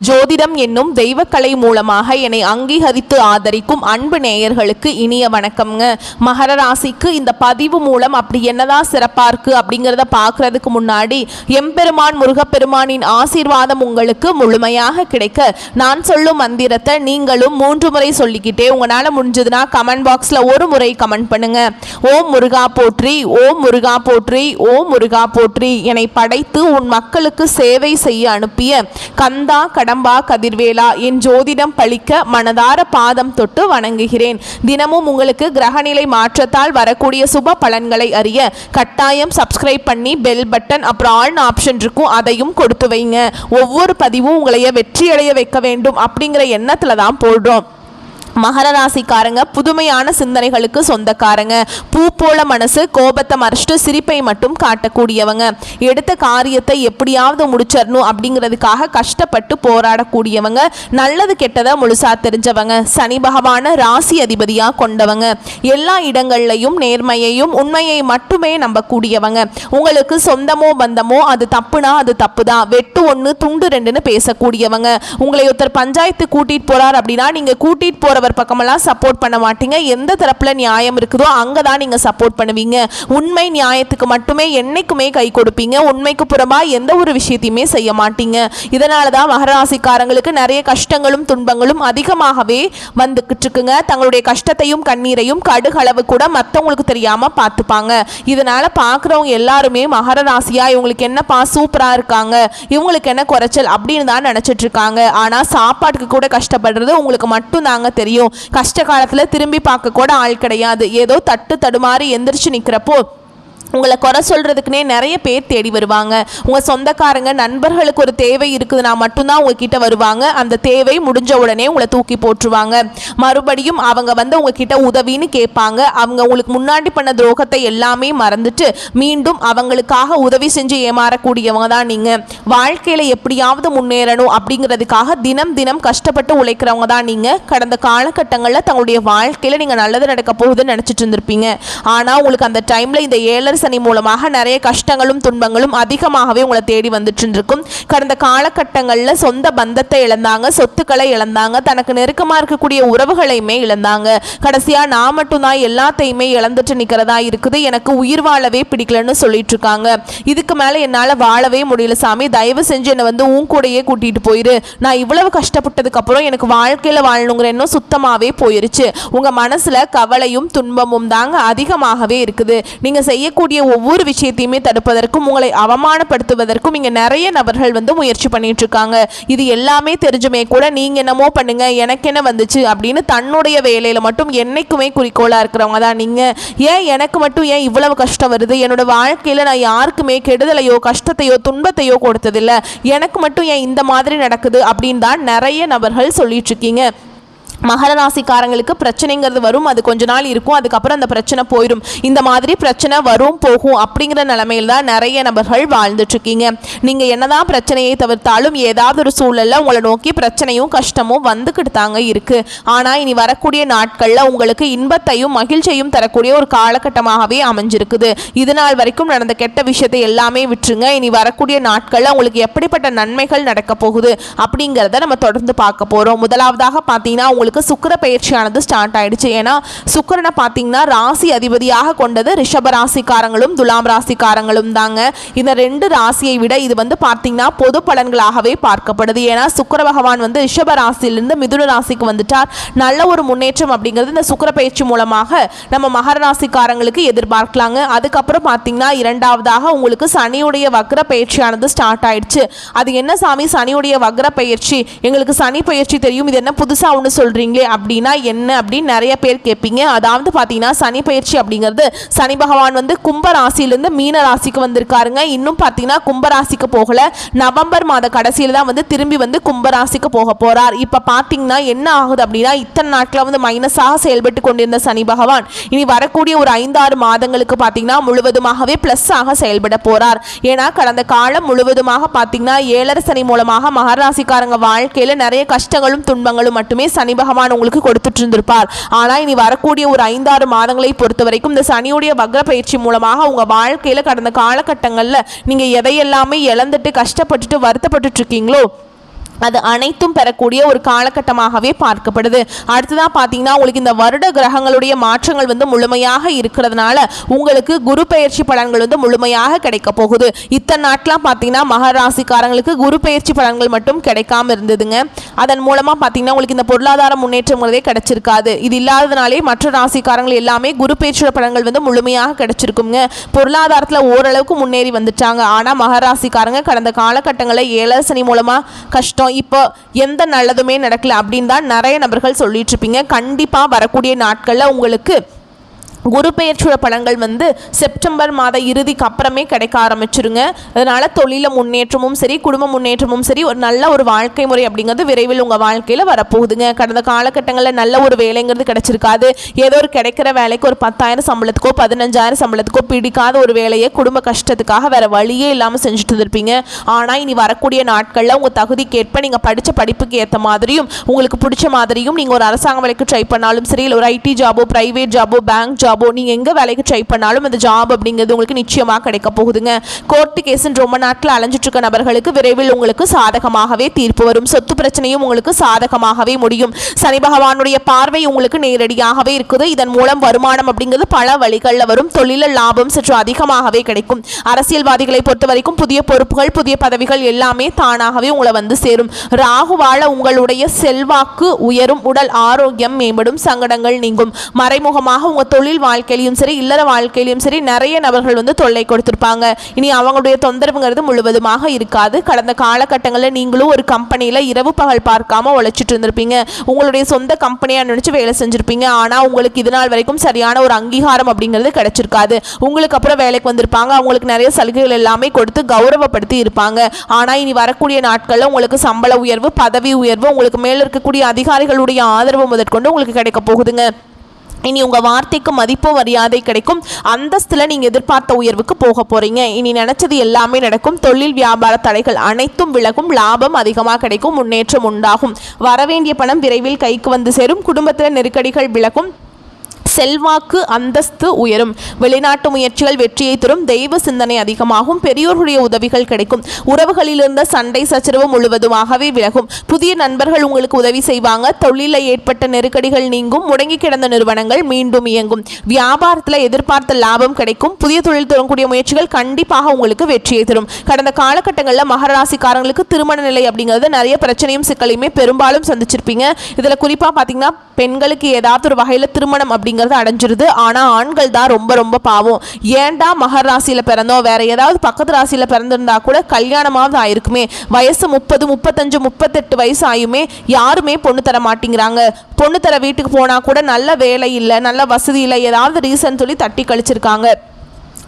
ஜோதிடம் என்னும் தெய்வக்கலை மூலமாக என்னை அங்கீகரித்து ஆதரிக்கும் அன்பு நேயர்களுக்கு இனிய வணக்கம்ங்க. மகர ராசிக்கு இந்த பதிவு மூலம் அப்படி என்னதான் சிறப்பாக இருக்குது அப்படிங்கிறத பார்க்குறதுக்கு முன்னாடி எம்பெருமான் முருகப்பெருமானின் ஆசீர்வாதம் உங்களுக்கு முழுமையாக கிடைக்க நான் சொல்லும் மந்திரத்தை நீங்களும் 3 முறை சொல்லிக்கிட்டே உங்களால் முடிஞ்சதுன்னா கமெண்ட் பாக்ஸில் ஒரு முறை கமெண்ட் பண்ணுங்க. ஓம் முருகா போற்றி, ஓம் முருகா போற்றி, ஓம் முருகா போற்றி. என்னை படைத்து உன் மக்களுக்கு சேவை செய்ய அனுப்பிய கந்தா கடம்பா கதிர்வேலா என் ஜோதிடம் பழிக்க மனதார பாதம் தொட்டு வணங்குகிறேன். தினமும் உங்களுக்கு கிரகநிலை மாற்றத்தால் வரக்கூடிய சுப பலன்களை அறிய கட்டாயம் சப்ஸ்கிரைப் பண்ணி பெல் பட்டன் அப்புறம் ஆல் ஆப்ஷன் இருக்கும், அதையும் கொடுத்து வைங்க. ஒவ்வொரு பதிவும் உங்களைய வெற்றியடைய வைக்க வேண்டும் அப்படிங்கிற எண்ணத்துல தான் போடுறோம். மகர ராசிக்காரங்க புதுமையான சிந்தனைகளுக்கு சொந்தக்காரங்க. பூ போல மனசு, கோபத்தை மறைச்சிட்டு சிரிப்பை மட்டும் காட்டக்கூடியவங்க. எடுத்த காரியத்தை எப்படியாவது முடிச்சிடணும் அப்படிங்கிறதுக்காக கஷ்டப்பட்டு போராடக்கூடியவங்க. நல்லது கெட்டதை முழுசா தெரிஞ்சவங்க. சனி பகவான ராசி அதிபதியா கொண்டவங்க. எல்லா இடங்கள்லையும் நேர்மையையும் உண்மையை மட்டுமே நம்பக்கூடியவங்க. உங்களுக்கு சொந்தமோ பந்தமோ அது தப்புனா அது தப்பு தான், வெட்டு 1 துண்டு 2ன்னு பேசக்கூடியவங்க. உங்களை ஒருத்தர் பஞ்சாயத்து கூட்டிட்டு போறார் அப்படின்னா நீங்க கூட்டிட்டு போற பக்கமெல்லாம் சப்போர்ட் பண்ண மாட்டீங்க. எந்த தரப்புல நியாயம் இருக்குதோ அங்கதான் நீங்க சப்போர்ட் பண்ணுவீங்க. உண்மை நியாயத்துக்கு மட்டுமே என்னைக்குமே கை கொடுப்பீங்க. உண்மைக்கு புறமா எந்த ஒரு விஷயத்தையுமே செய்ய மாட்டீங்க. இதனாலதான் மகராசிக்காரங்களுக்கு நிறைய கஷ்டங்களும் துன்பங்களும் அதிகமாகவே வந்துகிட்டு இருக்குங்க. தங்களுடைய கஷ்டத்தையும் கண்ணீரையும் கடுகளவு கூட மற்றவங்களுக்கு தெரியாம பார்த்துப்பாங்க. இதனால பாக்குறவங்க எல்லாருமே மகர ராசியா இவங்களுக்கு என்னப்பா சூப்பரா இருக்காங்க, இவங்களுக்கு என்ன குறைச்சல் அப்படின்னு தான் நினைச்சிட்டு இருக்காங்க. ஆனா சாப்பாட்டுக்கு கூட கஷ்டப்படுறது உங்களுக்கு மட்டும் தாங்க தெரியும். கஷ்ட காலத்துல திரும்பி பார்க்க கூட ஆள் கிடையாது. ஏதோ தட்டு தடுமாறி எந்திரிச்சு நிக்கிறப்போ உங்களை குறை சொல்கிறதுக்குனே நிறைய பேர் தேடி வருவாங்க. உங்கள் சொந்தக்காரங்க நண்பர்களுக்கு ஒரு தேவை இருக்குதுன்னா மட்டும்தான் உங்ககிட்ட வருவாங்க. அந்த தேவை முடிஞ்ச உடனே உங்களை தூக்கி போட்டுருவாங்க. மறுபடியும் அவங்க வந்து உங்ககிட்ட உதவின்னு கேட்பாங்க. அவங்க உங்களுக்கு முன்னாடி பண்ண துரோகத்தை எல்லாமே மறந்துட்டு மீண்டும் அவங்களுக்காக உதவி செஞ்சு ஏமாறக்கூடியவங்க தான் நீங்கள். வாழ்க்கையில் எப்படியாவது முன்னேறணும் அப்படிங்கிறதுக்காக தினம் தினம் கஷ்டப்பட்டு உழைக்கிறவங்க தான் நீங்கள். கடந்த காலகட்டங்களில் தங்களுடைய வாழ்க்கையில் நீங்கள் நல்லது நடக்க போகுதுன்னு நினச்சிட்டு இருந்திருப்பீங்க. ஆனால் உங்களுக்கு அந்த டைமில் இந்த 7 சனி மூலமாக நிறைய கஷ்டங்களும் துன்பங்களும் அதிகமாகவே உங்களை தேடி வந்துட்டு இருக்கும். கடந்த காலகட்டங்களில் சொந்த பந்தத்தை இழந்தாங்க, சொத்துக்களை இழந்தாங்க, தனக்கு நெருக்கமாக இருக்கக்கூடிய உறவுகளையுமே இழந்தாங்க. கடைசியாக நான் மட்டும்தான் எல்லாத்தையுமே இழந்துட்டு நிற்கிறதா இருக்குது, எனக்கு உயிர் வாழவே பிடிக்கலன்னு சொல்லிட்டு இருக்காங்க. இதுக்கு மேலே என்னால் வாழவே முடியல சாமி, தயவு செஞ்சு என்னை வந்து உன் கூடையே கூட்டிகிட்டு போயிரு. நான் இவ்வளவு கஷ்டப்பட்டதுக்கு அப்புறம் எனக்கு வாழ்க்கையில் வாழணுங்கிற எண்ணம் சுத்தமாகவே போயிருச்சு. உங்கள் மனசில் கவலையும் துன்பமும் தாங்க அதிகமாகவே இருக்குது. நீங்கள் செய்யக்கூடிய ஒவ்வொரு விஷயத்தையுமே தடுப்பதற்கும் உங்களை அவமானப்படுத்துவதற்கும் இங்க நிறைய நபர்கள் வந்து முயற்சி பண்ணிட்டு இருக்காங்க. இது எல்லாமே தெரிஞ்சுமே கூட நீங்க என்னமோ பண்ணுங்க, எனக்கு என்ன வந்துச்சு அப்படின்னு தன்னுடைய வேலையில மட்டும் என்னைக்குமே குறிக்கோளா இருக்கிறவங்க தான் நீங்க. ஏன் எனக்கு மட்டும் ஏன் இவ்வளவு கஷ்டம் வருது, என்னோட வாழ்க்கையில நான் யாருக்குமே கெடுதலையோ கஷ்டத்தையோ துன்பத்தையோ கொடுத்ததில்லை, எனக்கு மட்டும் ஏன் இந்த மாதிரி நடக்குது அப்படின்னு தான் நிறைய நபர்கள் சொல்லிட்டு இருக்கீங்க. மகர ராசிக்காரங்களுக்கு பிரச்சனைங்கிறது வரும், அது கொஞ்ச நாள் இருக்கும், அதுக்கப்புறம் அந்த பிரச்சனை போயிடும். இந்த மாதிரி பிரச்சனை வரும் போகும் அப்படிங்கிற நிலைமையில் தான் நிறைய நபர்கள் வாழ்ந்துட்டு இருக்கீங்க. நீங்க என்னதான் பிரச்சனையை தவிர்த்தாலும் ஏதாவது ஒரு சூழல்ல உங்களை நோக்கி பிரச்சனையும் கஷ்டமும் வந்துக்கிட்டு தாங்க இருக்கு. ஆனா இனி வரக்கூடிய நாட்கள்ல உங்களுக்கு இன்பத்தையும் மகிழ்ச்சியையும் தரக்கூடிய ஒரு காலகட்டமாகவே அமைஞ்சிருக்குது. இது நாள் வரைக்கும் நடந்த கெட்ட விஷயத்தை எல்லாமே விட்டுருங்க. இனி வரக்கூடிய நாட்கள்ல உங்களுக்கு எப்படிப்பட்ட நன்மைகள் நடக்க போகுது அப்படிங்கிறத நம்ம தொடர்ந்து பார்க்க போறோம். முதலாவதாக பார்த்தீங்கன்னா உங்களுக்கு சுக்கிர பயிற்சியானது ஸ்டார்ட் ஆயிடுச்சு. ஏன்னா சுக்கிரனை பார்த்தீங்கன்னா ராசி அதிபதியாக கொண்டது ரிஷப ராசிக்காரங்களும் துலாம் ராசிக்காரங்களும் தாங்க. இந்த 2 ராசியை விட இது வந்து பார்த்தீங்கன்னா பொது பலன்களாகவே பார்க்கப்படுது. ஏன்னா சுக்கிர பகவான் வந்து ரிஷப ராசியிலிருந்து மிதுன ராசிக்கு வந்துட்டார். நல்ல ஒரு முன்னேற்றம் அப்படிங்கிறது இந்த சுக்கிர பயிற்சி மூலமாக நம்ம மகர ராசிக்காரங்களுக்கு எதிர்பார்க்கலாங்க. அதுக்கப்புறம் பார்த்தீங்கன்னா இரண்டாவதாக உங்களுக்கு சனியுடைய வக்ர பயிற்சியானது ஸ்டார்ட் ஆயிடுச்சு. அது என்ன சாமி சனியுடைய வக்ர பயிற்சி, எங்களுக்கு சனி பயிற்சி தெரியும், இது என்ன புதுசா ஒன்று சொல்றீங்க அப்படின்னா என்ன அப்படின்னு நிறைய பேர் கேட்பீங்க. அதாவது பார்த்தீங்கன்னா சனி பயிற்சி அப்படிங்கிறது சனி பகவான் வந்து கும்ப ராசியிலிருந்து மீன ராசிக்கு வந்திருக்காருங்க. இன்னும் பார்த்தீங்கன்னா கும்ப ராசிக்கு போகல, நவம்பர் மாத கடைசியில் தான் வந்து திரும்பி வந்து கும்ப ராசிக்கு போக போறார். இப்போ பார்த்தீங்கன்னா என்ன ஆகுது அப்படின்னா இத்தனை நாட்களில் வந்து மைனஸாக செயல்பட்டு கொண்டிருந்த சனி பகவான் இனி வரக்கூடிய ஒரு 5-6 மாதங்களுக்கு பார்த்தீங்கன்னா முழுவதுமாகவே பிளஸ் ஆக செயல்பட போறார். ஏன்னா கடந்த காலம் முழுவதுமாக பார்த்தீங்கன்னா 7 சனி மூலமாக மகராசிக்காரங்க வாழ்க்கையில் நிறைய கஷ்டங்களும் துன்பங்களும் மட்டுமே சனி பகவான் உங்களுக்கு கொடுத்துட்டு இருந்திருப்பார். ஆனா இனி வரக்கூடிய ஒரு 5-6 மாதங்களை பொறுத்த வரைக்கும் இந்த சனியுடைய வக்ர பயிற்சி மூலமாக உங்க வாழ்க்கையில கடந்த காலகட்டங்கள்ல நீங்க எதையெல்லாமே இழந்துட்டு கஷ்டப்பட்டுட்டு வருத்தப்பட்டு இருக்கீங்களோ அது அனைத்தும் பெறக்கூடிய ஒரு காலகட்டமாகவே பார்க்கப்படுது. அடுத்ததாக பார்த்தீங்கன்னா உங்களுக்கு இந்த வருட கிரகங்களுடைய மாற்றங்கள் வந்து முழுமையாக இருக்கிறதுனால உங்களுக்கு குரு பெயர்ச்சி பலன்கள் வந்து முழுமையாக கிடைக்க போகுது. இத்தனை நாட்களாக பார்த்தீங்கன்னா மகர ராசிக்காரங்களுக்கு குரு பெயர்ச்சி பலன்கள் மட்டும் கிடைக்காம இருந்ததுங்க. அதன் மூலமாக பார்த்தீங்கன்னா உங்களுக்கு இந்த பொருளாதார முன்னேற்றங்களே கிடைச்சிருக்காது. இது இல்லாததுனாலே மற்ற ராசிக்காரங்கள் எல்லாமே குரு பெயர்ச்சி பலன்கள் வந்து முழுமையாக கிடைச்சிருக்குங்க. பொருளாதாரத்தில் ஓரளவுக்கு முன்னேறி வந்துட்டாங்க. ஆனால் மகர ராசிக்காரங்க கடந்த காலகட்டங்களில் 7 சனி மூலமாக கஷ்டம், இப்போ எந்த நல்லதுமே நடக்கல அப்படின்னு தான் நிறைய நபர்கள் சொல்லிட்டு இருப்பீங்க. கண்டிப்பாக வரக்கூடிய நாட்களில் உங்களுக்கு குரு பெயர்ச்சியோட பலன்கள் வந்து செப்டம்பர் மாத இறுதிக்கு அப்புறமே கிடைக்க ஆரம்பிச்சிருங்க. அதனால் தொழில முன்னேற்றமும் சரி, குடும்ப முன்னேற்றமும் சரி, ஒரு நல்ல ஒரு வாழ்க்கை முறை அப்படிங்கிறது விரைவில் உங்கள் வாழ்க்கையில் வரப்போகுதுங்க. கடந்த காலகட்டங்களில் நல்ல ஒரு வேலைங்கிறது கிடைச்சிருக்காது. ஏதோ ஒரு கிடைக்கிற வேலைக்கு ஒரு 10,000 சம்பளத்துக்கோ 15,000 சம்பளத்துக்கோ பிடிக்காத ஒரு வேலையை குடும்ப கஷ்டத்துக்காக வேறு வழியே இல்லாமல் செஞ்சுட்டு இருப்பீங்க. ஆனால் இனி வரக்கூடிய நாட்களில் உங்கள் தகுதிக்கேற்ப நீங்கள் படித்த படிப்புக்கு ஏற்ற மாதிரியும் உங்களுக்கு பிடிச்ச மாதிரியும் நீங்கள் ஒரு அரசாங்க வேலைக்கு ட்ரை பண்ணாலும் சரி, இல்லை ஒரு ஐடி ஜாபோ, ப்ரைவேட் ஜாபோ, பேங்க் ஜாபோ, நீங்கள் எங்கே வேலைக்கு ட்ரை பண்ணாலும் அந்த ஜாப் அப்படிங்கிறது உங்களுக்கு நிச்சயமாக கிடைக்க போகுதுங்க. கோர்ட்டு கேஸுன்னு ரொம்ப நாட்கள் அலைஞ்சிட்டு இருக்க நபர்களுக்கு விரைவில் உங்களுக்கு சாதகமாகவே தீர்ப்பு வரும். சொத்து பிரச்சனையும் உங்களுக்கு சாதகமாகவே முடியும். சனி பகவானுடைய பார்வை உங்களுக்கு நேரடியாகவே இருக்குது. இதன் மூலம் வருமானம் அப்படிங்கிறது பல வழிகளில் வரும். தொழிலில் லாபம் சற்று அதிகமாகவே கிடைக்கும். அரசியல்வாதிகளை பொறுத்த வரைக்கும் புதிய பொறுப்புகள், புதிய பதவிகள் எல்லாமே தானாகவே உங்களை வந்து சேரும். ராகுவால உங்களுடைய செல்வாக்கு உயரும், உடல் ஆரோக்கியம் மேம்படும், சங்கடங்கள் நீங்கும். மறைமுகமாக உங்கள் தொழில் வாழ்க்கையிலும் சரி, இல்லற வாழ்க்கையிலும் சரி நிறைய நபர்கள் வந்து தொல்லை கொடுத்திருப்பாங்க. இனி அவங்களுடைய தொந்தரவுங்கிறது முழுவதுமாக இருக்காது. கடந்த காலகட்டங்களில் நீங்களும் ஒரு கம்பெனியில் இரவு பகல் பார்க்காம உழைச்சிட்டு இருந்திருப்பீங்க. உங்களுடைய சொந்த கம்பெனியாக நினைச்சு வேலை செஞ்சிருப்பீங்க. ஆனால் உங்களுக்கு இது நாள் வரைக்கும் சரியான ஒரு அங்கீகாரம் அப்படிங்கிறது கிடைச்சிருக்காது. உங்களுக்கு அப்புறம் வேலைக்கு வந்திருப்பாங்க. அவங்களுக்கு நிறைய சலுகைகள் எல்லாமே கொடுத்து கௌரவப்படுத்தி இருப்பாங்க. ஆனால் இனி வரக்கூடிய நாட்களில் உங்களுக்கு சம்பள உயர்வு, பதவி உயர்வு, உங்களுக்கு மேலே இருக்கக்கூடிய அதிகாரிகளுடைய ஆதரவு முதற்கொண்டு உங்களுக்கு கிடைக்க போகுதுங்க. இனி உங்கள் வார்த்தைக்கு மதிப்பு மரியாதை கிடைக்கும். அந்தஸ்தில் நீங்கள் எதிர்பார்த்த உயர்வுக்கு போக போகிறீங்க. இனி நினச்சது எல்லாமே நடக்கும். தொழில் வியாபார தடைகள் அனைத்தும் விலகும். லாபம் அதிகமாக கிடைக்கும். முன்னேற்றம் உண்டாகும். வரவேண்டிய பணம் விரைவில் கைக்கு வந்து சேரும். குடும்பத்தில் நெருக்கடிகள் விலகும். செல்வாக்கு அந்தஸ்து உயரும். வெளிநாட்டு முயற்சிகள் வெற்றியை தரும். தெய்வ சிந்தனை அதிகமாகும். பெரியோர்களுடைய உதவிகள் கிடைக்கும். உறவுகளில் இருந்த சண்டை சச்சரவு முழுவதுமாகவே விலகும். புதிய நண்பர்கள் உங்களுக்கு உதவி செய்வாங்க. தொழிலில் ஏற்பட்ட நெருக்கடிகள் நீங்கும். முடங்கி கிடந்த நிறுவனங்கள் மீண்டும் இயங்கும். வியாபாரத்தில் எதிர்பார்த்த லாபம் கிடைக்கும். புதிய தொழில் தொடங்கக்கூடிய முயற்சிகள் கண்டிப்பாக உங்களுக்கு வெற்றியை தரும். கடந்த காலகட்டங்களில் மகர ராசிக்காரங்களுக்கு திருமண நிலை அப்படிங்கிறது நிறைய பிரச்சனையும் சிக்கலையுமே பெரும்பாலும் சந்திச்சிருப்பீங்க. இதில் குறிப்பாக பார்த்தீங்கன்னா பெண்களுக்கு ஏதாவது ஒரு வகையில் திருமணம் அப்படிங்கிறது அடைஞ்சிருது. ஆனால் ஆண்கள் தான் ரொம்ப ரொம்ப பாவம். ஏன்டா மகர ராசியில் பிறந்தோம், வேற ஏதாவது பக்கத்து ராசியில் பிறந்திருந்தா கூட கல்யாணமாவது ஆயிருக்குமே. வயசு 30, 35, 38 வயசு ஆயுமே யாருமே பொண்ணு தர மாட்டேங்கிறாங்க. பொண்ணு தர வீட்டுக்கு போனால் கூட நல்ல வேலை இல்லை, நல்ல வசதி இல்லை, ஏதாவது ரீசன் சொல்லி தட்டி கழிச்சிருக்காங்க.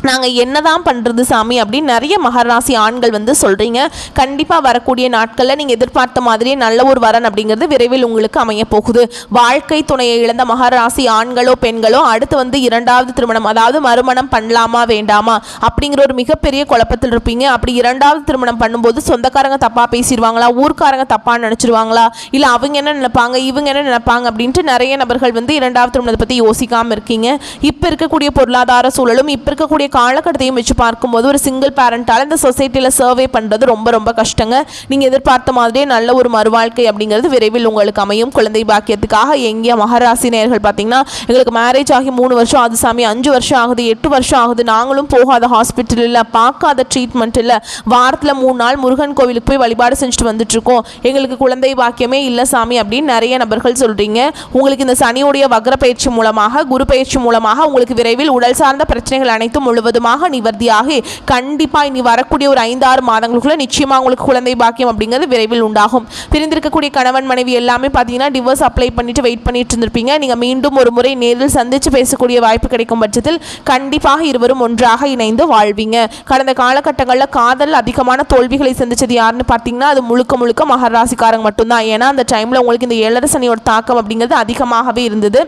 நாங்கள் என்னதான் பண்ணுறது சாமி அப்படின்னு நிறைய மகராசி ஆண்கள் வந்து சொல்கிறீங்க. கண்டிப்பாக வரக்கூடிய நாட்களில் நீங்கள் எதிர்பார்த்த மாதிரியே நல்ல ஒரு வரன் அப்படிங்கிறது விரைவில் உங்களுக்கு அமைய போகுது. வாழ்க்கை துணையை இழந்த மகராசி ஆண்களோ பெண்களோ அடுத்து வந்து 2வது திருமணம், அதாவது மறுமணம் பண்ணலாமா வேண்டாமா அப்படிங்கிற ஒரு மிகப்பெரிய குழப்பத்தில் இருப்பீங்க. அப்படி 2வது திருமணம் பண்ணும்போது சொந்தக்காரங்க தப்பாக பேசிடுவாங்களா, ஊர்க்காரங்க தப்பாக நினச்சிருவாங்களா, இல்லை அவங்க என்ன நினைப்பாங்க, இவங்க என்ன நினைப்பாங்க அப்படின்ட்டு நிறைய நபர்கள் வந்து 2வது திருமணத்தை பற்றி யோசிக்காமல் இருக்கீங்க. இப்போ இருக்கக்கூடிய பொருளாதார சூழலும் இப்போ இருக்கக்கூடிய காலகட்டத்தையும் வச்சு பார்க்கும்போது ஒரு சிங்கிள் பேரண்டால் இந்த சொசைட்டியில் சர்வே பண்ணுறது ரொம்ப ரொம்ப கஷ்டங்க. நீங்கள் எதிர்பார்த்த மாதிரியே நல்ல ஒரு மறுவாழ்க்கை அப்படிங்கிறது விரைவில் உங்களுக்கு அமையும். குழந்தை பாக்கியத்துக்காக எங்கேயா மகராசி நேயர்கள் பார்த்தீங்கன்னா எங்களுக்கு மேரேஜ் ஆகி 3 வருஷம் ஆகுது சாமி, 5 வருஷம் ஆகுது, 8 வருஷம் ஆகுது, நாங்களும் போகாத ஹாஸ்பிட்டல் இல்லை, பார்க்காத ட்ரீட்மெண்ட் இல்லை, வாரத்தில் 3 நாள் முருகன் கோவிலுக்கு போய் வழிபாடு செஞ்சுட்டு வந்துட்டுருக்கோம், எங்களுக்கு குழந்தை பாக்கியமே இல்லை சாமி அப்படின்னு நிறைய நபர்கள் சொல்கிறீங்க. உங்களுக்கு இந்த சனியுடைய வக்ர பயிற்சி மூலமாக, குரு பயிற்சி மூலமாக உங்களுக்கு விரைவில் உடல் சார்ந்த பிரச்சனைகள் அனைத்தும் முழுவதுமாக நிவர்த்தியாகி கண்டிப்பாக இனி வரக்கூடிய ஒரு 5-6 மாதங்களுக்குள்ள நிச்சயமாக உங்களுக்கு குழந்தை பாக்கியம் அப்படிங்கிறது விரைவில் உண்டாகும். பிரிந்திருக்கக்கூடிய கணவன் மனைவி எல்லாமே பார்த்தீங்கன்னா டிவோர்ஸ் அப்ளை பண்ணிட்டு வெயிட் பண்ணிட்டு இருந்திருப்பீங்க. நீங்கள் மீண்டும் ஒரு முறை நேரில் சந்தித்து பேசக்கூடிய வாய்ப்பு கிடைக்கும் பட்சத்தில் கண்டிப்பாக இருவரும் ஒன்றாக இணைந்து வாழ்வீங்க. கடந்த காலகட்டங்களில் காதல் அதிகமான தோல்விகளை சந்திச்சது யாருன்னு பார்த்தீங்கன்னா அது முழுக்க முழுக்க மகர ராசிக்காரங்க மட்டும்தான். ஏன்னா அந்த டைமில் உங்களுக்கு இந்த 7 சனியோட தாக்கம் அப்படிங்கிறது அதிகமாகவே இருந்தது.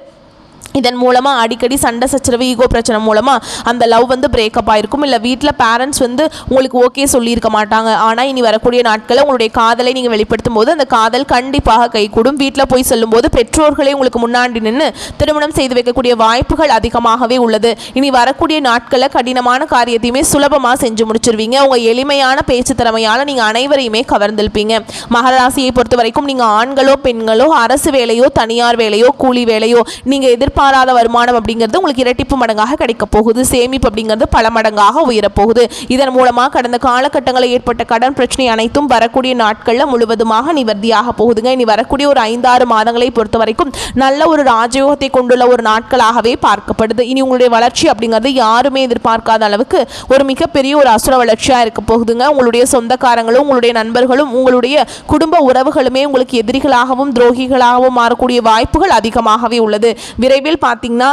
இதன் மூலமாக அடிக்கடி சண்டை சச்சரவு ஈகோ பிரச்சனை மூலமாக அந்த லவ் வந்து பிரேக்கப் ஆகிருக்கும். இல்லை வீட்டில் பேரண்ட்ஸ் வந்து உங்களுக்கு ஓகே சொல்லியிருக்க மாட்டாங்க. ஆனால் இனி வரக்கூடிய நாட்களில் உங்களுடைய காதலை நீங்கள் வெளிப்படுத்தும் போது அந்த காதல் கண்டிப்பாக கைகூடும். வீட்டில் போய் சொல்லும்போது பெற்றோர்களே உங்களுக்கு முன்னாடி நின்று திருமணம் செய்து வைக்கக்கூடிய வாய்ப்புகள் அதிகமாகவே உள்ளது. இனி வரக்கூடிய நாட்களில் கடினமான காரியத்தையுமே சுலபமாக செஞ்சு முடிச்சிருவீங்க. உங்கள் எளிமையான பேச்சு திறமையால் நீங்கள் அனைவரையுமே கவர்ந்திருப்பீங்க. மகர ராசியை பொறுத்த வரைக்கும் நீங்கள் ஆண்களோ பெண்களோ அரசு வேலையோ தனியார் வேலையோ கூலி வேலையோ நீங்கள் எதிர்பாராத வருமானம் அப்படிங்கிறது உங்களுக்கு இரட்டிப்பு மடங்காக கிடைக்க போகுது. சேமிப்பு அப்படிங்கிறது பல மடங்காக உயரப்போகுது. இதன் மூலமாக கடந்த காலகட்டங்களில் ஏற்பட்ட கடன் பிரச்சனை அனைத்தும் வரக்கூடிய நாட்களில் முழுவதுமாக நிவர்த்தியாக போகுதுங்க. இனி வரக்கூடிய ஒரு 5-6 மாதங்களை பொறுத்த வரைக்கும் நல்ல ஒரு ராஜயோகத்தை கொண்டுள்ள ஒரு நாட்களாகவே பார்க்கப்படுது. இனி உங்களுடைய வளர்ச்சி அப்படிங்கிறது யாருமே எதிர்பார்க்காத அளவுக்கு ஒரு மிகப்பெரிய ஒரு அசுர வளர்ச்சியாக இருக்க போகுதுங்க. உங்களுடைய சொந்தக்காரங்களும் உங்களுடைய நண்பர்களும் உங்களுடைய குடும்ப உறவுகளுமே உங்களுக்கு எதிரிகளாகவும் துரோகிகளாகவும் மாறக்கூடிய வாய்ப்புகள் அதிகமாகவே உள்ளது. விரைவில் பார்த்தீங்கன்னா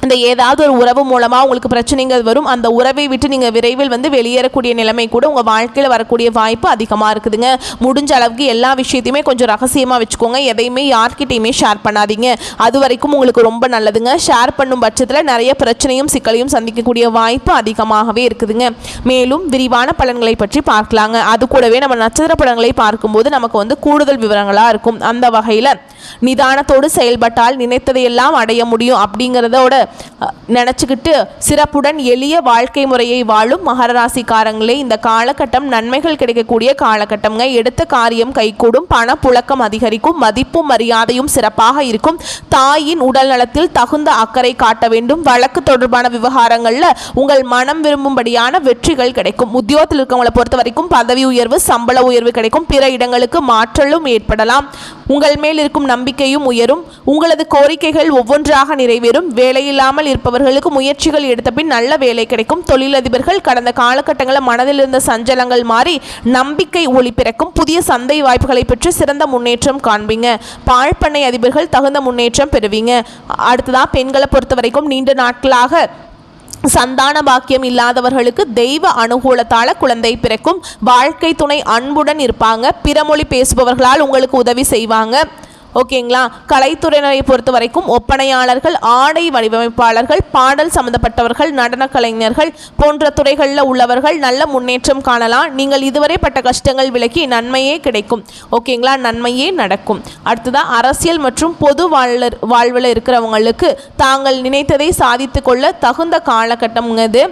இந்த ஏதாவது ஒரு உறவு மூலமாக உங்களுக்கு பிரச்சனைகள் வரும். அந்த உறவை விட்டு நீங்கள் விரைவில் வந்து வெளியேறக்கூடிய நிலைமை கூட உங்கள் வாழ்க்கையில் வரக்கூடிய வாய்ப்பு அதிகமாக இருக்குதுங்க. முடிஞ்ச அளவுக்கு எல்லா விஷயத்தையுமே கொஞ்சம் ரகசியமாக வச்சுக்கோங்க. எதையுமே யார்கிட்டையுமே ஷேர் பண்ணாதீங்க. அது வரைக்கும் உங்களுக்கு ரொம்ப நல்லதுங்க. ஷேர் பண்ணும் பட்சத்தில் நிறைய பிரச்சனையும் சிக்கலையும் சந்திக்கக்கூடிய வாய்ப்பு அதிகமாகவே இருக்குதுங்க. மேலும் விரிவான பலன்களை பற்றி பார்க்கலாங்க. அது கூடவே நம்ம நட்சத்திர பலன்களை பார்க்கும்போது நமக்கு வந்து கூடுதல் விவரங்களாக இருக்கும். அந்த வகையில் நிதானத்தோடு செயல்பட்டால் நினைத்ததையெல்லாம் அடைய முடியும் அப்படிங்கிறதோட நினச்சிக்கிட்டு சிறப்புடன் எளிய வாழ்க்கை முறையை வாழும் மகர ராசிக்காரங்களே இந்த காலகட்டம் நன்மைகள் கிடைக்கக்கூடிய காலகட்டம்ங்க. எடுத்த காரியம் கைகூடும். பணப்புழக்கம் அதிகரிக்கும். மதிப்பும் மரியாதையும் சிறப்பாக இருக்கும். தாயின் உடல் நலத்தில் தகுந்த அக்கறை காட்ட வேண்டும். வழக்கு தொடர்பான விவகாரங்களில் உங்கள் மனம் விரும்பும்படியான வெற்றிகள் கிடைக்கும். உத்தியோகத்தில் இருக்கவங்களை பொறுத்த வரைக்கும் பதவி உயர்வு சம்பள உயர்வு கிடைக்கும். பிற இடங்களுக்கு மாற்றலும் ஏற்படலாம். உங்கள் மேல் இருக்கும் நம்பிக்கையும் உயரும். உங்களது கோரிக்கைகள் ஒவ்வொன்றாக நிறைவேறும். வேலையில்லாமல் இருப்பவர்களுக்கு முயற்சிகள் எடுத்த பின் நல்ல வேலை கிடைக்கும். தொழிலதிபர்கள் கடந்த காலகட்டங்களில் மனதில் இருந்த சஞ்சலங்கள் மாறி நம்பிக்கை ஒளி பிறக்கும். புதிய சந்தை வாய்ப்புகளை பெற்று சிறந்த முன்னேற்றம் காண்பீங்க. பாழ்பண்ணை அதிபர்கள் தகுந்த முன்னேற்றம் பெறுவீங்க. அடுத்ததாக பெண்களை பொறுத்த வரைக்கும் நீண்ட நாட்களாக சந்தான பாக்கியம் இல்லாதவர்களுக்கு தெய்வ அனுகூலத்தால குழந்தை பிறக்கும். வாழ்க்கை துணை அன்புடன் இருப்பாங்க. பிறமொழி பேசுபவர்களால் உங்களுக்கு உதவி செய்வாங்க. ஓகேங்களா. கலைத்துறையினரை பொறுத்த வரைக்கும் ஒப்பனையாளர்கள் ஆடை வடிவமைப்பாளர்கள் பாடல் சம்பந்தப்பட்டவர்கள் நடன கலைஞர்கள் போன்ற துறைகளில் உள்ளவர்கள் நல்ல முன்னேற்றம் காணலாம். நீங்கள் இதுவரை பட்ட கஷ்டங்கள் விலக்கி நன்மையே கிடைக்கும். ஓகேங்களா. நன்மையே நடக்கும். அடுத்ததான் அரசியல் மற்றும் பொது வாழ்வில் இருக்கிறவங்களுக்கு தாங்கள் நினைத்ததை சாதித்து கொள்ள தகுந்த காலகட்டம்ங்கிறது.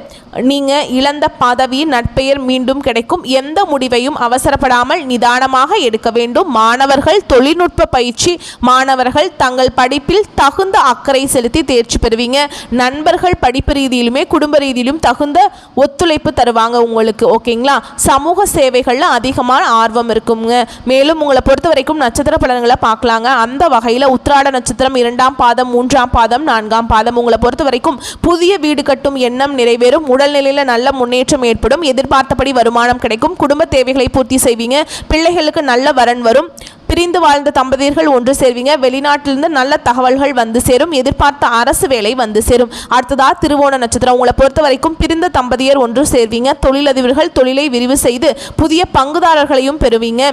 நீங்கள் இழந்த பதவி நட்பெயர் மீண்டும் கிடைக்கும். எந்த முடிவையும் அவசரப்படாமல் நிதானமாக எடுக்க வேண்டும். மாணவர்கள் தொழில்நுட்ப பயிற்சி மாணவர்கள் தங்கள் படிப்பில் தகுந்த அக்கறை செலுத்தி தேர்ச்சி பெறுவீங்க. நண்பர்கள் படிப்பு ரீதியிலுமே குடும்ப ரீதியிலும் தகுந்த ஒத்துழைப்பு தருவாங்க உங்களுக்கு. ஓகேங்களா. சமூக சேவைகளில் அதிகமான ஆர்வம் இருக்குங்க. மேலும் உங்களை பொறுத்த வரைக்கும் நட்சத்திர பலன்களை பார்க்கலாங்க. அந்த வகையில் உத்திராட நட்சத்திரம் 2ஆம் பாதம் 3ஆம் பாதம் 4ஆம் பாதம் உங்களை பொறுத்த வரைக்கும் புதிய வீடு கட்டும் எண்ணம் நிறைவேறும். உடல்நிலையில் நல்ல முன்னேற்றம் ஏற்படும். எதிர்பார்த்தபடி வருமானம் கிடைக்கும். குடும்ப தேவைகளை பூர்த்தி செய்வீங்க. பிள்ளைகளுக்கு நல்ல வரன் வரும். பிரிந்து வாழ்ந்த தம்பதியர்கள் ஒன்று சேர்வீங்க. வெளிநாட்டிலிருந்து நல்ல தகவல்கள் வந்து சேரும். எதிர்பார்த்த அரசு வேலை வந்து சேரும். அடுத்ததா திருவோண நட்சத்திரம் உங்களை பொறுத்த வரைக்கும் பிரிந்த தம்பதியர் ஒன்று சேர்வீங்க. தொழிலதிபர்கள் தொழிலை விரிவு செய்து புதிய பங்குதாரர்களையும் பெறுவீங்க.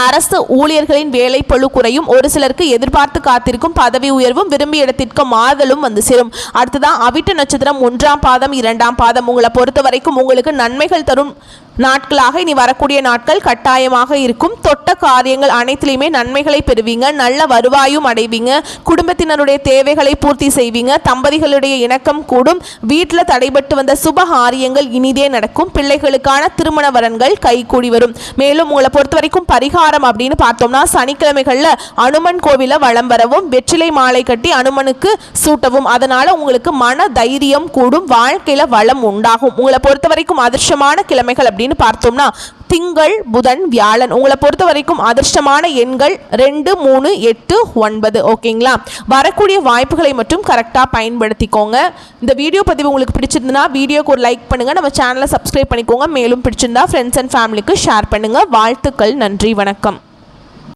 அரசு ஊழியர்களின் வேலை பளு குறையும். ஒரு சிலருக்கு எதிர்பார்த்து காத்திருக்கும் பதவி உயர்வும் விரும்பிய இடத்திற்கு மாறுதலும் வந்து சேரும். அடுத்ததான் அவிட்ட நட்சத்திரம் 1ஆம் பாதம் 2ஆம் பாதம் உங்களை பொறுத்த வரைக்கும் உங்களுக்கு நன்மைகள் தரும் நாட்களாக இனி வரக்கூடிய நாட்கள் கட்டாயமாக இருக்கும். தொட்ட காரியங்கள் அனைத்திலையுமே நன்மைகளை பெறுவீங்க. நல்ல வருவாயும் அடைவீங்க. குடும்பத்தினருடைய தேவைகளை பூர்த்தி செய்வீங்க. தம்பதிகளுடைய இணக்கம் கூடும். வீட்டில் தடைபட்டு வந்த சுப காரியங்கள் இனிதே நடக்கும். பிள்ளைகளுக்கான திருமண வரன்கள் கைகூடி வரும். மேலும் உங்களை பொறுத்த வரைக்கும் பரிகாரம் அப்படின்னு பார்த்தோம்னா சனிக்கிழமைகளில் அனுமன் கோவில வலம் வரவும் வெற்றிலை மாலை கட்டி அனுமனுக்கு சூட்டவும். அதனால உங்களுக்கு மன தைரியம் கூடும். வாழ்க்கையில வளம் உண்டாகும். உங்களை பொறுத்த வரைக்கும் அதிர்ஷ்டமான கிழமைகள் அப்படின்னு பார்த்தோம்னா திங்கள் புதன் வியாழன். உங்களை பொறுத்த வரைக்கும் அதிர்ஷ்டமான எண்கள் 2 3 8 9. ஓகேங்களா. வரக்கூடிய வாய்ப்புகளை மட்டும் கரெக்டாக பயன்படுத்திக்கோங்க. இந்த வீடியோ பதிவு உங்களுக்கு பிடிச்சிருந்ததுன்னா வீடியோக்கு ஒரு லைக் பண்ணுங்க. நம்ம சேனலை சப்ஸ்கிரைப் பண்ணிக்கோங்க. மேலும் பிடிச்சிருந்தா ஃப்ரெண்ட்ஸ் அண்ட் ஃபேமிலிக்கு ஷேர் பண்ணுங்க. வாழ்த்துக்கள். நன்றி. வணக்கம்.